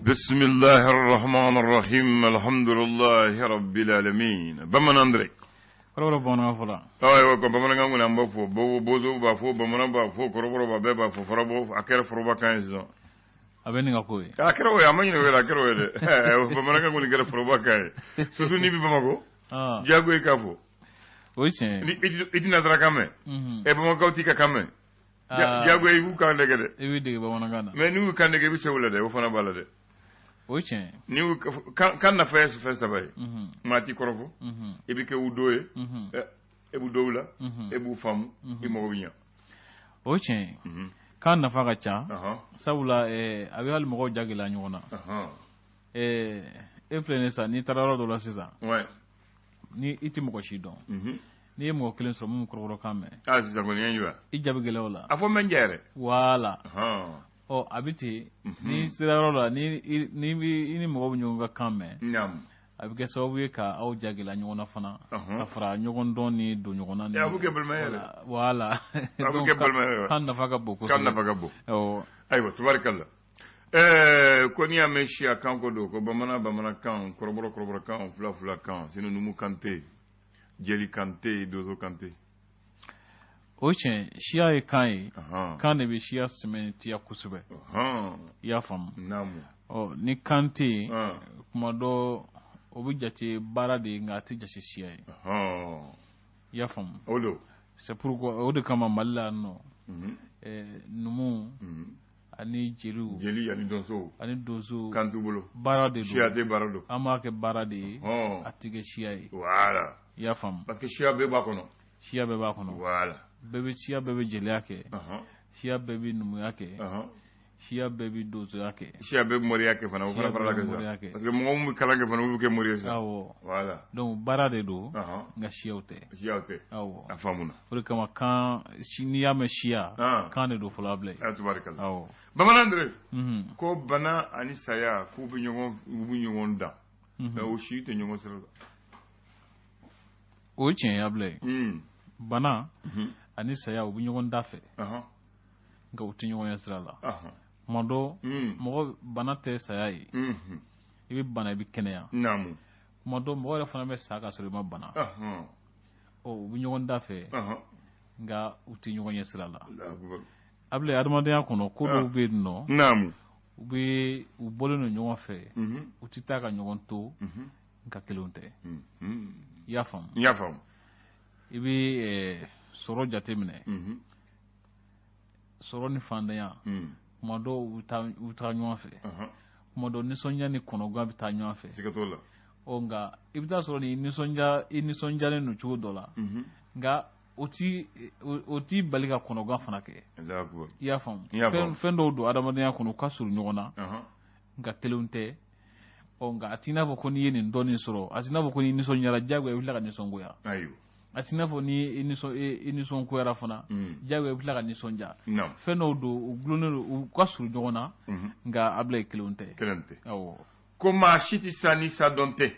بسم الله الرحمن الرحيم الحمد لله رب العالمين بمن أندرك كرورو بونا فلا أيوة بمن عمو نامبو بوزو بافو بمن بافو كرورو بابا بافو فرابو أكير فروبا كايزو أبني غاكوي أكير ويا ما ينوي أكير ويا بمن عمو نكير فروبا كاي سوتو نبي بماكو جاكو يكافو ويشين إتنا ترى كامه بماكو تيكا كامه جاكو يبو كان دكده إبي دك بونا كانا منو كان دكده بيسوي ده وفنا بالده ويشين ni kan na fesa bay mati korofo ebi ke udoye ebu dowla ebu fam e mo winya wichin kan na faga cha sabula abi hal mo jagila nyona influencer ni tararo do la sisa ni iti mo ko shidon ni mo kelen so mo kororo kame sisa ko nyenyu I jabigele wala afo menjere wala o abiti ni siraro ni mo nyonga kame nyam abike sababu ka au jagila nyona fana afra nyogon doni do nyogona ni abuke belmayere wala abuke belmayere kan nafaga boko o aywa tabarakallah ko ni ameshia kanko do ko bamana kan koroboro kan fula kan sino numu kante jeli kante dozo kante ochen shia e kai kan ne be shia sementi ya kusube ya fam namu o ni kante kuma do obujati bara de ngati jashi shia ya fam odo c'est pourquoi odo kama malla no numu ani jeli ani dozo kantu bolo bara de shia te barado ama ke bara de atige shia voilà ya fam parce que shia be ba kono voilà bebe shia bebe jeli yake shia bebe numu yake shia bebe dozo yake shia bebe mori yake fana fana para la parce que mo mu kala ke fana mu ke mori sa voilà donc bara de do nga shia ote awo afamuna pour kama kan shiniya me shia kan de do fulable tabarakallah awo bamanandre ko bana ani saya ku bu nyongon da o shi te nyongon sera o chen yable bana ani saya obu nyongon dafe nga uti nyongon yasrala mondo mo bana te saya yi ibi bana ibi kenea namu mondo mo wala fana be saka so ma bana o obu nyongon dafe nga uti nyongon yasrala able adamade yakono ko do be no namu ube ubolo no nyongon fe utita ka nyongon to nga kelonte yafam ibi soro jatemine soro ni fandanya modo uta nyonfe modo nisonja ni konoga bita nyonfe sikatola onga ibita soro ni nisonja le no chuo dola nga oti balika konoga fanake yafam fendo do adamade kono kasuru nyona nga telunte onga atina boko ni yeni ndoni soro atina boko ni nisonja la jagwe wila ka nisongoya ayo atina fo ni inison ko era fana jawe bula ka nisonja feno do uglonero kasuru nyona nga able kelonte awo koma shiti sani sa donte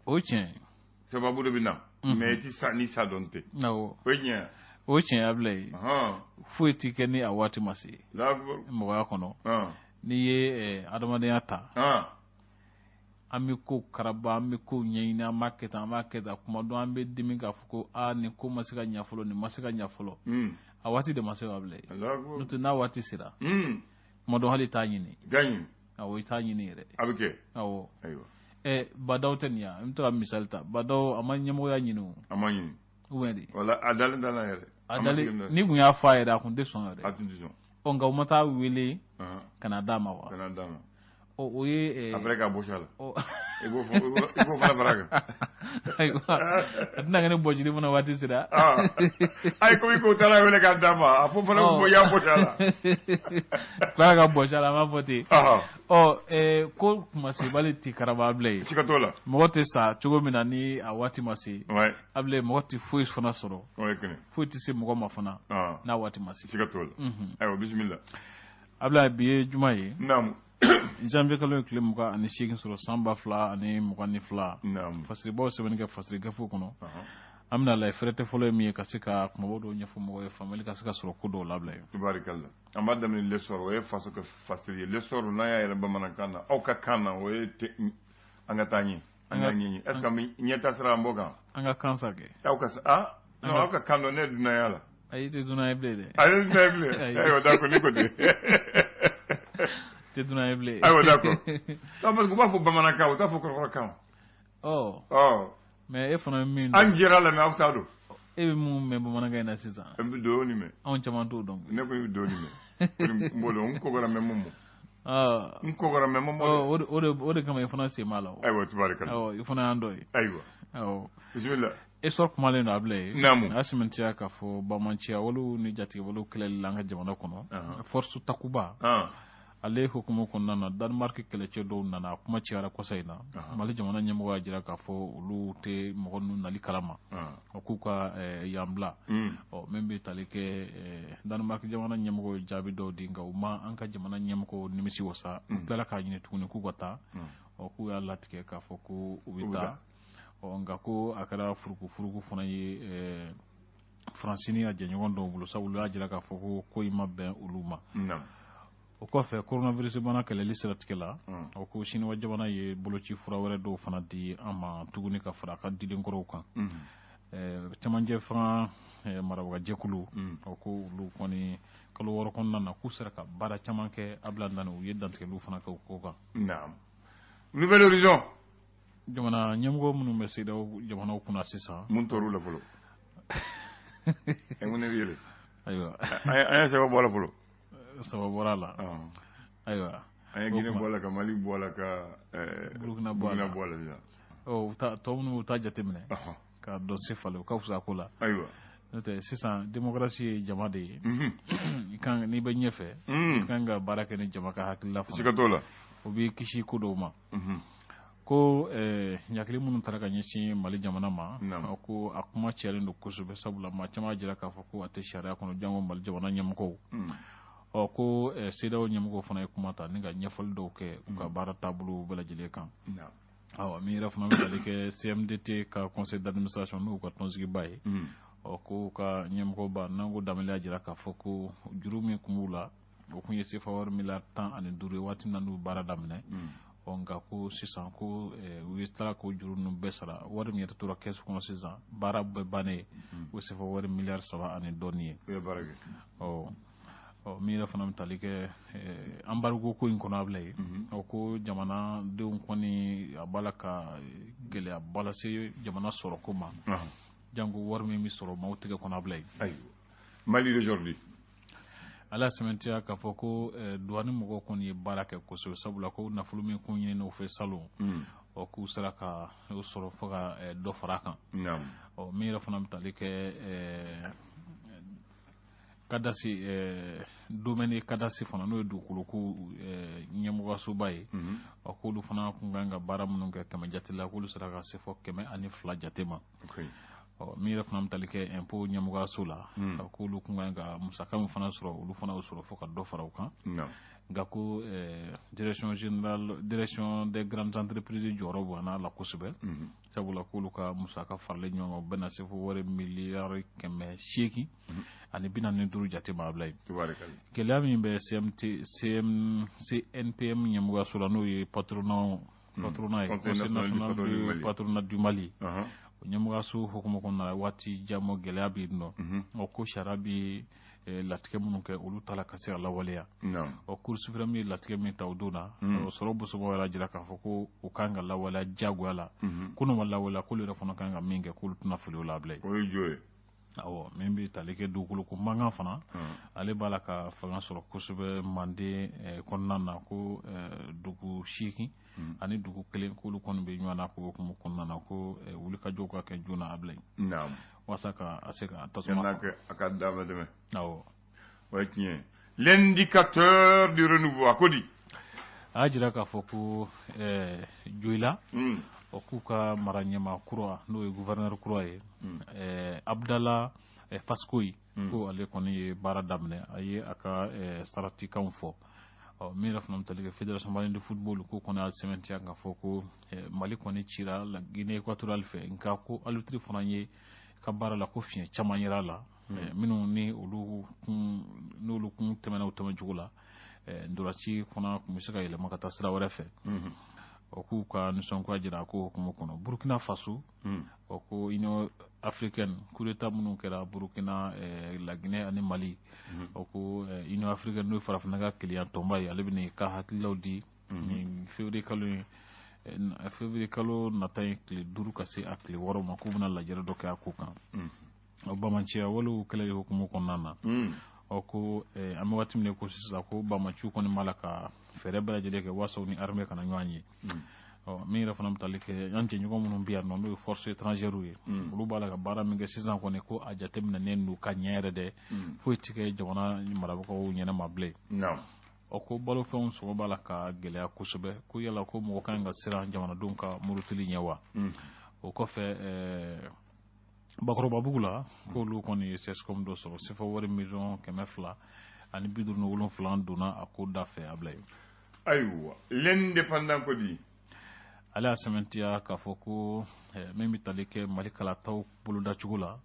ochen sababu do bina mais ti sani sa donte awo ochen able fueti keni awati masi mo ya kono ni ye adamade ata amiko karaba amiko nyina maketa kuma do ambe dimi ga fuko ni ko masika nyafolo ni masika nyafolo awati de masika able nutu na wati sira modo hali tanyini ganyi awo tanyini re abike awo aywa badaw tanya imta misalta badaw amanyamo ya nyinu amanyini uwendi wala adale ni bunya faida kun de son re attention onga umata wele Canada mawa oye après ka bochala il faut fala baraga adna ngene bojiri mona wati sida ay ko tala wele ka dama afo fala mo ya bochala kwa ka bochala ma foti ko masibali ti karabable sikatola mote sa chugo mina ni awati masi able mote fuis fana soro fuiti se mo ma fana na wati masi sikatola ayo bismillah abla biye jumaye naam jambe kalo kile muka ani shegin soro samba fla ani mugani fla naam fasri bo se benga fasri gafu kono amna la frete folo mi ka sika kuma bodo nyafu mo e family ka sika soro kudo labla tubarikalla amada min le soro e faso ko fasiri le soro na ya ba manakana o ka kana o e anga tani anga nyinyi est ce que mi nyeta sra mboga anga kansa ke o ka no o ka kando ne duna yala ayi te duna eble ayi te eble ayo da ko niko de te duna eble ayo da ko ta ba ko ba fo ba manaka o ta fo ko kan mais e fana min an jira la na afta do e be mu me bo mananga ina sisa e be do ni me on chama to donc ne ko do ni me mbolo on ko gara me momo on ko gara me momo o kama e fana se mala aywa tubarakalla e fana ando aywa bismillah e sor ko malen able namu asimentia ka fo ba mantia wolu ni jati wolu kelel langa jamana kono force takuba ale hukumu konnana Denmark kelece do nana kuma ciara kosaina mali jamana nyemo wajira ka fo ulu te mogonu nali kalama okuka yambla o membe talike Denmark jamana nyemo jabi do dinga uma anka jamana nyemo nimisi wasa kala ka nyine tukune ku gota o ku ya latike ka fo ku ubita o ngako akara furuku fona yi francini a janyon do bulu sawulu ajira ka fo ko imabbe uluma o kɔfɛ coronavirus bana kɛlɛli siratigɛ la o ko siniwa jamana ye boloci fura wɛrɛ dɔw fana di an ma tuguni ka fara a ka diden kɔrɔw kan cɛmanjɛ fanga marabaga jɛkulu o ko olu kɔni kalo wɔɔrɔ kɔnɔna na k'u sera ka baara caman kɛ a bila dani u ye dantigɛliw fana kɛ o ko kan nouvelle horizon jamana ɲɛmɔgɔ minnu bɛ sedaw jamanaw kunna sisan mun tɔr'u la fɔlɔ mun ne yele ayiwa an ye sɛbɛn bɔ la fɔlɔ sababu bɔra la ayiwa an ye Guinée bɔ la ka Mali bɔ la ka Burkina bɔ la tɔ minnu ta jateminɛ ka dɔn se falen u ka fisa ko la ayiwa n'o tɛ sisan démocratie ye jama de ye n'i bɛ ɲɛfɛ i kan ka baara kɛ ni jama ka hakilila fana siga t'o la o b'i kisi ko dɔw ma ko ɲakili minnu taara ka ɲɛsin Mali jamana ma ko a kuma cɛlen don kosɛbɛ sabula maa caman jira k'a fɔ ko a tɛ sariya kɔnɔ jango Mali jamana ɲɛmɔgɔw ko CEDEAO ɲɛmɔgɔw fana ye kuma ta ni ka ɲɛfɔli dɔw kɛ u ka baara taabolo bɛɛ lajɛlen kan min yɛrɛ fana bɛ tali kɛ CMDT ka conseil d'administration n'u ka tɔnsigiba ye ko ka ɲɛmɔgɔba n'an ko Danbɛlɛ y'a jira k'a fɔ ko juru min kun b'u la o kun ye CFA wari miliyari 15 ye waati min na n'u baara daminɛ nka ko sisan ko u ye tila k'o juru ninnu bɛɛ sara wari min yɛrɛ tora kɛsu kɔnɔ sisan baara bɛɛ bannen o ye CFA wari miliyari 3 ani dɔɔni ye min yɛrɛ fana bɛ tali kɛ embargo ko in kɔnɔ abila ye ko jamanadenw kɔni a b'a la ka gɛlɛyaba lase jamana sɔrɔ ko ma jango wari min bɛ sɔrɔ maaw tigɛ kɔnɔ abila ye Mali d'aujourd'hui ala sɛmɛntiya k'a fɔ ko douane mɔgɔw kɔni ye baara kɛ kosɛbɛ sabula ko nafolo min kun ɲinini u fɛ salon k'u sera ka o sɔrɔ fo ka dɔ fara a kan min yɛrɛ fana bɛ tali kɛ kadasi domaine kadasi fana n'o ye dugukolo ko ɲɛmɔgɔsoba ye k'olu fana kun kan ka baara minnu kɛ kɛmɛ jate la k'olu sera ka se fɔ 102 jate ma min yɛrɛ fana bɛ tali kɛ impôt ɲɛmɔgɔso la k'olu kun kan ka musaka min fana sɔrɔ olu fana y'o sɔrɔ fo ka dɔ fara u kan nka ko direction des grandes entreprises jɔyɔrɔ bonyana la kosɛbɛ sabula k'olu ka musaka faralen ɲɔgɔn kan u bɛna se fo wari miliyari 800 ani 45 jate ma abila ye gɛlɛya min bɛ CNPM ɲɛmɔgɔso la n'o ye patronat ye conseil national du patronat du Mali o ɲɛmɔgɔso hukumu kɔnɔna la waati jan gɛlɛya bɛ yen nɔ ko sariya bɛ latigɛ minnu kɛ olu ta la ka se ka lawaleya cour suprême ye latigɛ min ta o don na o sɔrɔ bosɔbɔ yɛrɛ jira k'a fɔ ko u kan ka lawaleya diyagoya la ko n'u ma lawaleya k'olu yɛrɛ fana kan ka min kɛ k'olu tɛna fili o la abila ye o ye jo ye min bɛ tali kɛ dugukolo ko mankan fana ale b'a la ka fanga sɔrɔ kosɛbɛ Manden kɔnɔna na ko dugu 8 ani dugu 1 k'olu kɔni bɛ ɲɔgɔn na ko hukumu kɔnɔna na ko wulikajɔw ka kɛ joona abila ye walasa ka se ka tasuma a ka dama dɛmɛ o ye tiɲɛ l'indicateur du renouveau a ko di a y'a jira k'a fɔ ko Joyila k'u ka mara ɲɛma kura n'o ye gouverneur kura ye Abdala Faskoyi ko ale kɔni ye baara daminɛ a ye a ka saratikanw fɔ min yɛrɛ fana bɛ tali kɛ fédération malienne de football ko kɔni y'a sɛmɛntiya k'a fɔ ko Mali kɔni cira Guinée équatoriale fɛ nka ko arbitre fana ye ka baara la ko fiɲɛ caman yera la minnu ni n'olu kun tɛmɛna o tɛmɛ jugu la ndolaci fana kun bɛ se ka yɛlɛma ka taa sira wɛrɛ fɛ o k'u ka nisɔngoya jira ko hukumu kɔnɔ Burkina Faso o ko Union africaine coup d'état minnu kɛra Burkina La Guinée ani Mali o ko Union africaine n'o farafina ka kiliyan tɔnba ye ale bɛ nin ka hakililaw di nin février kalo nata ye tile 5 ka se a tile 6 ma k'u bɛna lajɛrɛ dɔ kɛ a ko kan o bamaciya walew kɛlɛ hukumu kɔnɔna na o ko an bɛ waati min ko sisan ko bamaciw kɔni b'a la ka fɛɛrɛ bɛɛ lajɛlen kɛ wasaw ni armée kana ɲɔgɔn ye min yɛrɛ fana bɛ tali kɛ an cɛɲɔgɔn minnu bɛ yan nɔ n'o ye force étrangère ye olu b'a la ka baara min kɛ sisan kɔni ko a jateminɛnen don ka ɲɛ yɛrɛ dɛ foyi tɛ kɛ jamana marabagaw ɲɛnama bilen o ko balofɛnw sɔngɔ b'a la ka gɛlɛya kosɛbɛ ko yala ko mɔgɔ kan ka siran jamanadenw ka murutili ɲɛ wa o kɔfɛ bakɔrɔbabugu la k'olu kɔni ye CESCOM dɔ sɔrɔ sefa wari $257 donna a ko da fɛ Ablaye ayiwa l'indépendant ko di ale y'a sɛmɛntiya k'a fɔ ko min bɛ tali kɛ Mali kalataw bolodacogo la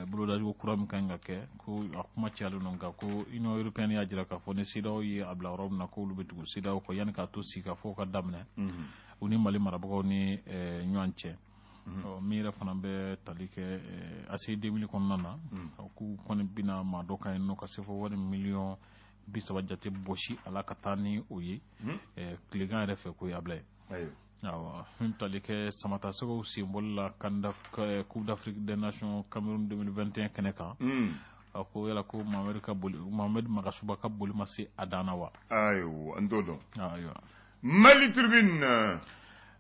bolodacogo kura min kan ka kɛ ko a kuma cayalen don nka ko Union européenne y'a jira k'a fɔ ni CEDEAO ye a bila yɔrɔ min na k'olu bɛ tugu CEDEAO kɔ yanni k'a to sigi ka fɔ ka daminɛ u ni Mali marabagaw ni ɲɔgɔn cɛ min yɛrɛ fana bɛ tali kɛ ACI 2000 kɔnɔna na k'u kɔni bɛna maa dɔ kan yen nɔ ka se fɔ wari $30 jate bɔsi a la ka taa ni o ye tilegan yɛrɛ fɛ ko ye Ablaye awɔ min tali kɛ Samata Sɛgɛw senbɔli la Coupe d'Afrique des Nations Cameroun 2021 kɛnɛ kan a ko yala ko Mohamed Magasuba ka boli ma se a dan na wa ayiwa an t'o dɔn ayiwa Mali Tribune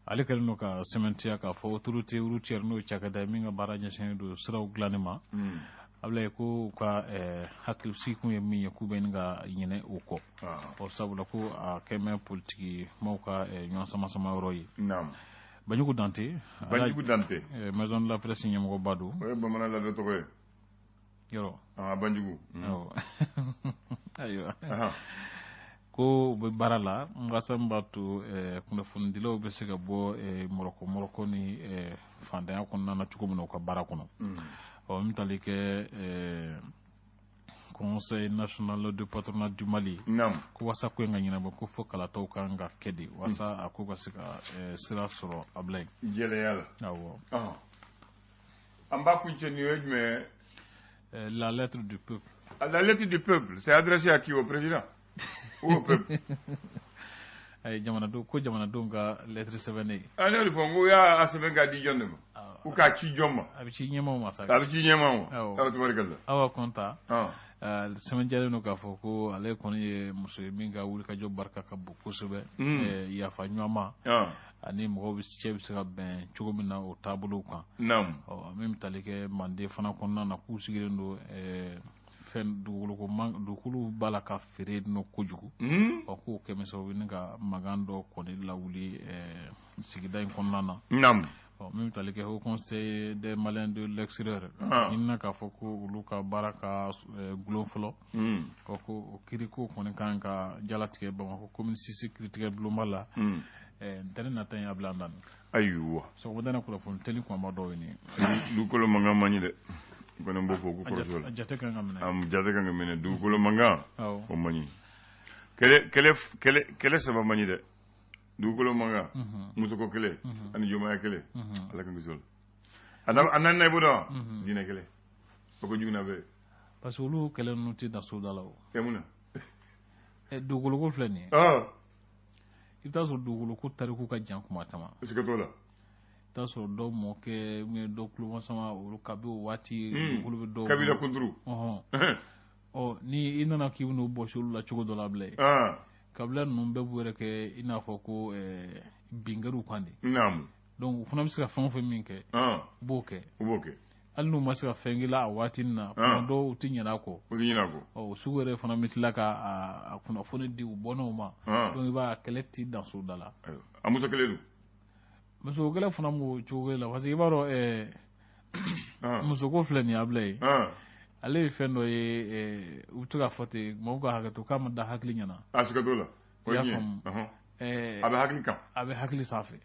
ale kɛlen don ka sɛmɛntiya k'a fɔ autorité routière n'o ye cakɛda min ka baara ɲɛsinnen don siraw dilanni ma Ablaye ko u ka hakilisigi kun ye min ye k'u bɛ nin ka ɲinɛ o kɔ sabula ko a kɛmɛ politiki maaw ka ɲɔgɔn sama yɔrɔ ye Banjugu Dante maison de la presse ɲɛmɔgɔba don o ye bamanan ladon tɔgɔ ye yɔrɔ Banjugu ayiwa ko u bɛ baara la ngasa min b'a to kunnafonidilaw bɛ se ka bɔ mɔrɔkɔ ni fantanya kɔnɔna na cogo min na u ka baara kɔnɔ min tali kɛ Conseil national du patronat du Mali ko wasa ko in ka ɲɛnabɔ ko fo kalataw kan ka kɛ de wasa a ko ka se ka sira sɔrɔ Ablaye jɛlɛya la awɔ an b'a kuncɛ ni o ye jumɛn la lettre du peuple la lettre du peuple c'est adressé à qui au président ou au peuple jamanadenw ka lettre sɛbɛnnen ne y'o de fɔ n ko y'a sɛbɛn k'a di jɔn de ma u k'a ci jɔn ma a bɛ ci ɲɛmaaw ma sa a bɛ ci ɲɛmaaw ma aw tubarikala awa kɔnta sɛbɛnjɛlen don k'a fɔ ko ale kɔni ye muso ye min ka wulikajɔ barika ka bon kosɛbɛ yafa ɲɔgɔn ma ani mɔgɔw cɛ bɛ se ka bɛn cogo min na o taabolow kan min bɛ tali kɛ Mande fana kɔnɔna na k'u sigilen don fɛn dugukolo b'a la ka feere nɔ kojugu k'o kɛmɛ sababu ni ka mankan dɔ kɔni lawuli sigida in kɔnɔna na min bɛ tali kɛ Haut Conseil des Maliens de l'extérieur ɲinina k'a fɔ ko olu ka baara ka gulon fɔlɔ ko o kiiriko kɔni kan ka jalatigɛ Bamakɔ commune 6 kiiritigɛ bulonba la ntɛnɛn nata in y'a bila an dan ayiwa sɔgɔmada kunnafoni teli kumaba dɔw ye nin dugukolo mankan man ɲi dɛ kɔni b'o fɔ ko kɔrɔso la jate kan ka minɛ jate kan ka minɛ dugukolo mankan o man ɲi kɛlɛ saba man ɲi dɛ dugukolo mankan musoko kɛlɛ ani jɔnmaya kɛlɛ ala ka kisi o la a naaninan i b'o dɔn diinɛ kɛlɛ o ko juguya bɛ parce que olu kɛlɛ ninnu tɛ dan soda la o mun na dugukoloko filɛ nin ye i bɛ taa sɔrɔ dugukoloko tariku ka jan kuma caman siga t'o la i bɛ taa sɔrɔ dɔw mɔkɛ dɔw tulomasama olu kabi o waati dugukolo bɛ dɔw kabila kunturu ni i nana k'i bɛn'o bɔsi olu la cogo dɔ la Ablaye kabila ninnu bɛɛ b'u yɛrɛ kɛ i n'a fɔ ko binkɛriw kan de donc u fana bɛ se ka fɛn o fɛn min kɛ u b'o kɛ hali n'u ma se ka fɛn k'i la a waati na kuma dɔw u tɛ ɲinɛ a kɔ o sugu yɛrɛ fana bɛ tila ka a kunnafoni di u bɔnnaw ma donc i b'a kɛlɛ ti dan so da la a muso kelen don muso kɛlɛ fana m'o cogo la parce que i b'a dɔn musoko filɛ nin ye Ablaye ale ye fɛn dɔ ye u bɛ to k'a fɔ ten mɔgɔw ka hakɛ to k'a ma da hakili ɲɛna a siga t'o la i y'a faamu a bɛ hakili kan a bɛ hakili sanfɛ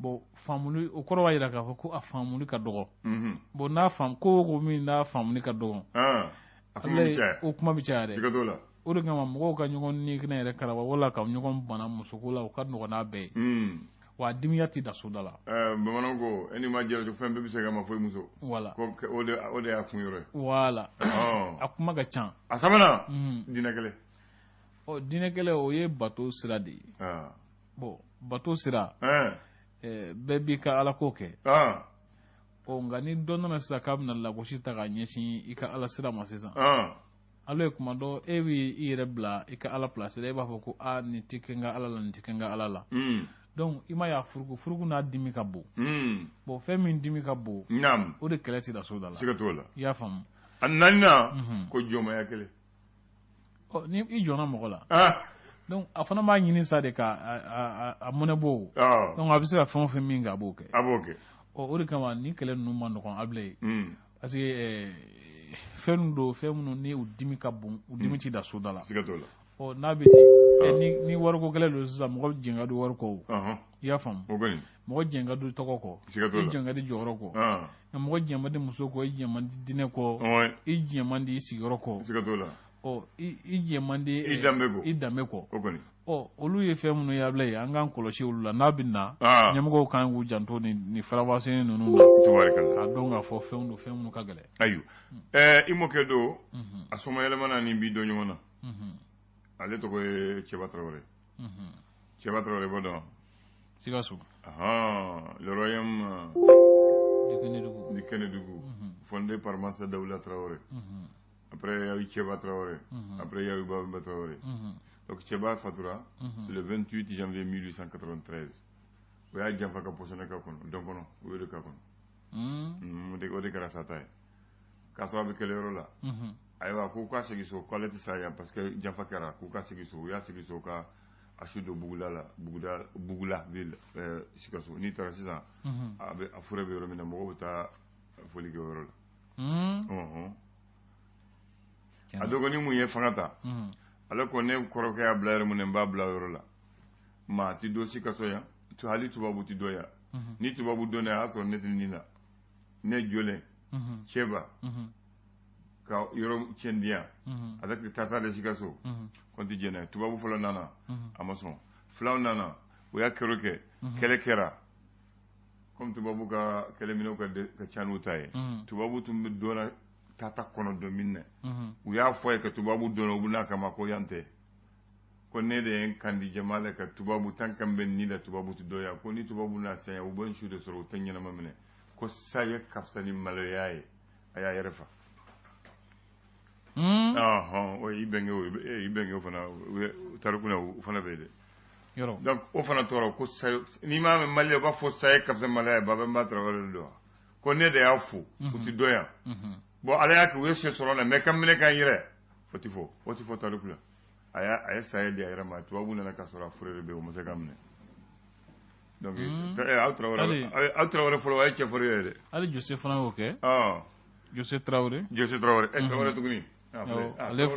bon famuli o kɔrɔ b'a yira k'a fɔ ko a faamuli ka dɔgɔ bon n'a faam ko min n'a faamuli ka dɔgɔ o kuma bɛ caya dɛ o de kama mɔgɔw ka ɲɔgɔn ni kɛnɛ yɛrɛ karaba wala ka ɲɔgɔn bana musoko la o ka nɔgɔn n'a bɛɛ ye wa dimiya tɛ da soda la bamananw ko e ni ma jɛ fɛn bɛɛ bɛ se ka ma fɔ i muso wala o de y'a kun yɔrɔ ye wala a kuma ka ca a sabanan dinɛ kɛlɛ dinɛ kɛlɛ o ye bato sira de ye bon bato sira bɛɛ b'i ka alako kɛ nka ni dɔ nana sisan k'a bɛna lagosi ta ka ɲɛsin i ka ala sira ma sisan ala ye kuma dɔ e b'i yɛrɛ bila i ka ala place e b'a fɔ ko nin tɛ kɛ n ka ala la nin tɛ kɛ n ka ala la donc i ma y'a furuku n'a dimi ka bon bon fɛn min dimi ka bon o de kɛlɛ tɛ da so da la siga t'o la i y'a faamu a naaninan ko jɔnmaya kelen ni i jɔnna mɔgɔ la donc a fana b'a ɲini sa de ka a mɔnɛbɔ donc a bɛ se ka fɛn o fɛn min kɛ a b'o kɛ o de kama ni kɛlɛ ninnu ma nɔgɔn a bilen parce que fɛn don fɛn minnu ni u dimi ka bon u dimi tɛ da so da la siga t'o la n'a bɛ ten ni wariko kɛlɛ don sisan mɔgɔ jɛn ka di wariko i y'a faamu mɔgɔ jɛn ka di tɔgɔ kɔ i jɛn ka di jɔyɔrɔ kɔ nka mɔgɔ jɛn man di muso kɔ i jɛn man di dinɛ kɔ i jɛn man di i sigiyɔrɔ kɔ siga t'o la i jɛn man di i danbe kɔ olu ye fɛn minnu ye abila ye an k'an kɔlɔsi olu la n'a bɛ na ɲɛmɔgɔw kan k'u janto ni farabaseni ninnu na k'a dɔn k'a fɔ fɛn don fɛn minnu ka gɛlɛn ayiwa i mɔkɛ don a somayɛlɛmana nin b'i dɔn ɲɔgɔn na ale tɔgɔ ye Cɛba Tarawele Cɛba Tarawele bɔ dɔn Sikaso le royaume du Kénédougou fondé par Massa Daoula Traoré après il y a eu Cɛba Traoré après il y a eu Baba Traoré donc Cɛba fatura le 28 janvier 1893 o y'a janfa ka posone ka kɔnɔ dɔn kɔnɔ o ye de ka kɔnɔ o de kɛra sata ye k'a sɔrɔ a bɛ kɛlɛ yɔrɔ la ayiwa k'u ka segin so k'ale tɛ sa yan parce que janfa kɛra k'u ka segin so u y'a segin so ka a su don Bugula ville Sikaso n'i taara sisan a fure bɛ yɔrɔ min na mɔgɔw bɛ taa foli kɛ o yɔrɔ la a dɔgɔnin mun ye fanga ta ale ko ne kɔrɔkɛ y'a bila yɔrɔ min na n b'a bila yɔrɔ la maa ti don Sikaso yan hali tubabu ti dɔ yan ni tubabu dɔnna a y'a sɔrɔ ne tɛ nin na ne jɔlen Cɛba ka yɔrɔ tiɲɛ di yan avec tata de Sikaso kɔnti jɛnɛ tubabu fɔlɔ nana a ma sɔn filaw nana o y'a kɛr'o kɛ kɛlɛ kɛra comme tubabu ka kɛlɛminɛw ka ca n'u ta ye tubabu tun bɛ dɔnna tata kɔnɔ don min na u y'a fɔ ye ka tubabu dɔnna u bɛna kama ko yan tɛ ko ne de ye n kandi jama la ka tubabu tant que n bɛ ni la tubabu tɛ dɔ yan ko ni tubabu na san yan u bɛ n su de sɔrɔ u tɛ ɲɛnama minɛ ko sa ye ka fisa ni maloya ye a y'a yɛrɛ fa i bɛnkɛ o fana tarikuna o fana bɛ yen dɛ donc o fana tɔɔrɔ ko n'i m'a mɛn Mali u b'a fɔ sa ye ka fisa maloya ye Baba Traoré de don ko ne de y'a fo u tɛ dɔ yan bon ala y'a kɛ u ye se sɔrɔ la mais ka minɛ k'an yɛrɛ o tɛ fɔ tarikula a ye saya di a yɛrɛ ma tubabu nana ka sɔrɔ a fure de bɛ yen o ma se ka minɛ donc aw Traoré fɔlɔ o ye cɛfarin ye dɛ hali Jose fana y'o kɛ Jose Traoré Traoré tuguni ale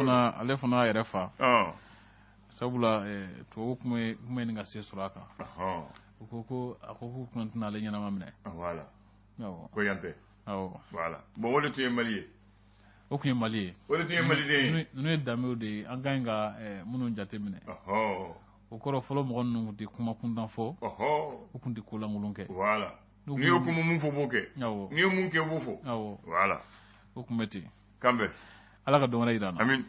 fana yɛrɛ fa sabula tubabu kun bɛ nin ka se sɔrɔ a kan u ko k'u kun tɛna ale ɲɛnama minɛ voilà ko yan tɛ voilà bon o de tun ye Mali ye o tun ye Mali ye o de tun ye maliden ye ninnu ye danbew de ye an ka ɲi ka minnu jate minɛ o kɔrɔ fɔlɔ mɔgɔ ninnu tun tɛ kuma kuntan fɔ u tun tɛ kolankolon kɛ voilà n'i y'o kuma mun fɔ b'o kɛ n'i ye mun kɛ b'o fɔ voilà o tun bɛ ten kan bɛn ala ka dɔn wɛrɛ jira an na amin